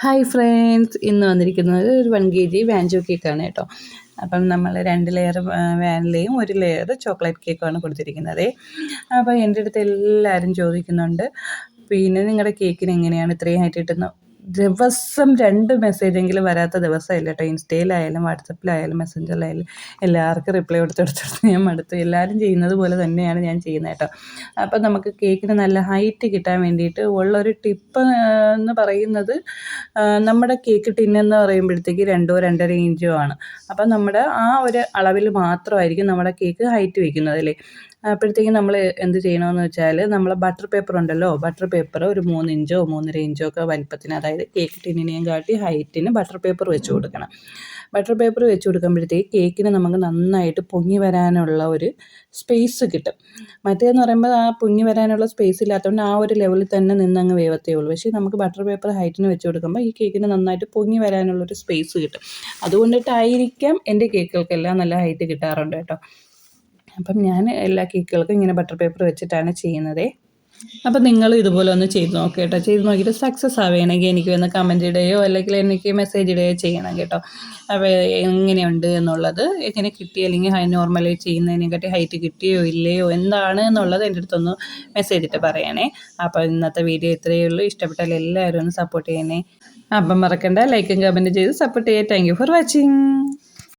Hi friends, ഇന്ന് വന്നിരിക്കുന്നത് ഒരു 1 kg വാഞ്ചോ കേക്കാണ് കേട്ടോ. അപ്പം നമ്മൾ 2 ലെയർ വാനിലയും 1 ലെയർ ചോക്ലേറ്റ് കേക്കുമാണ് കൊടുത്തിരിക്കുന്നത്. അപ്പോൾ എൻ്റെ അടുത്ത് എല്ലാവരും ചോദിക്കുന്നുണ്ട്, പിന്നെ നിങ്ങളുടെ കേക്കിന് എങ്ങനെയാണ് ഇത്രയും ഹൈറ്റ് കിട്ടുന്നത്? ദിവസം 2 മെസ്സേജെങ്കിലും വരാത്ത ദിവസമില്ല കേട്ടോ. ഇൻസ്റ്റയിലായാലും വാട്സപ്പിലായാലും മെസ്സഞ്ചറിലായാലും എല്ലാവർക്കും റിപ്ലൈ കൊടുത്തെടുത്ത് ഞാൻ മടുത്തു. എല്ലാവരും ചെയ്യുന്നത് പോലെ തന്നെയാണ് ഞാൻ ചെയ്യുന്നത് കേട്ടോ. അപ്പം നമുക്ക് കേക്കിന് നല്ല ഹൈറ്റ് കിട്ടാൻ വേണ്ടിയിട്ട് ഉള്ളൊരു ടിപ്പ് എന്ന് പറയുന്നത്, നമ്മുടെ കേക്ക് ടിന്നെന്ന് പറയുമ്പോഴത്തേക്ക് 2 2.5 ഇഞ്ചോ ആണ്. അപ്പം നമ്മുടെ ആ ഒരു അളവിൽ മാത്രമായിരിക്കും നമ്മുടെ കേക്ക് ഹൈറ്റ് വയ്ക്കുന്നത് അല്ലേ. അപ്പോഴത്തേക്കും നമ്മൾ എന്ത് ചെയ്യണമെന്ന് വെച്ചാൽ, നമ്മൾ ബട്ടർ പേപ്പർ ഉണ്ടല്ലോ, ബട്ടർ പേപ്പർ ഒരു 3 ഇഞ്ചോ 3.5 ഇഞ്ചോ ഒക്കെ വലിപ്പത്തിന്, അതായത് കേക്ക് ടിന്നിനെയും കാട്ടി ഹൈറ്റിന് ബട്ടർ പേപ്പർ വെച്ച് കൊടുക്കണം. ബട്ടർ പേപ്പർ വെച്ച് കൊടുക്കുമ്പോഴത്തേക്ക് കേക്കിന് നമുക്ക് നന്നായിട്ട് പൊങ്ങി വരാനുള്ള ഒരു സ്പേസ് കിട്ടും. മറ്റേതെന്ന് പറയുമ്പോൾ ആ പൊങ്ങി വരാനുള്ള സ്പേസ് ഇല്ലാത്തതുകൊണ്ട് ആ ഒരു ലെവലിൽ തന്നെ നിന്നങ്ങ് വേവത്തേ ഉള്ളൂ. പക്ഷേ നമുക്ക് ബട്ടർ പേപ്പർ ഹൈറ്റിന് വെച്ച് കൊടുക്കുമ്പോൾ ഈ കേക്കിന് നന്നായിട്ട് പൊങ്ങി വരാനുള്ളൊരു സ്പേസ് കിട്ടും. അതുകൊണ്ടിട്ടായിരിക്കാം എൻ്റെ കേക്കുകൾക്കെല്ലാം നല്ല ഹൈറ്റ് കിട്ടാറുണ്ട് കേട്ടോ. അപ്പം ഞാൻ എല്ലാ കേക്കുകൾക്കും ഇങ്ങനെ ബട്ടർ പേപ്പർ വെച്ചിട്ടാണ് ചെയ്യുന്നത്. അപ്പം നിങ്ങൾ ഇതുപോലെ ഒന്ന് ചെയ്ത് നോക്കുക കേട്ടോ. ചെയ്ത് നോക്കിയിട്ട് സക്സസ് ആവുകയാണെങ്കിൽ എനിക്ക് ഒന്ന് കമൻറ്റ് ഇടുകയോ അല്ലെങ്കിൽ എനിക്ക് മെസ്സേജ് ഇടുകയോ ചെയ്യണം കേട്ടോ. അപ്പോൾ എങ്ങനെയുണ്ട് എന്നുള്ളത്, എങ്ങനെ കിട്ടി, അല്ലെങ്കിൽ നോർമലി ചെയ്യുന്നതിനെക്കാട്ടി ഹൈറ്റ് കിട്ടിയോ ഇല്ലയോ എന്താണ് എന്നുള്ളത് എൻ്റെ അടുത്തൊന്ന് മെസ്സേജ് ഇട്ട് പറയണേ. അപ്പോൾ ഇന്നത്തെ വീഡിയോ ഇത്രയേ ഉള്ളൂ. ഇഷ്ടപ്പെട്ടാൽ എല്ലാവരും ഒന്ന് സപ്പോർട്ട് ചെയ്യണേ. അപ്പം മറക്കണ്ട, ലൈക്കും കമൻറ്റും ചെയ്ത് സപ്പോർട്ട് ചെയ്യുക. Thank you for watching.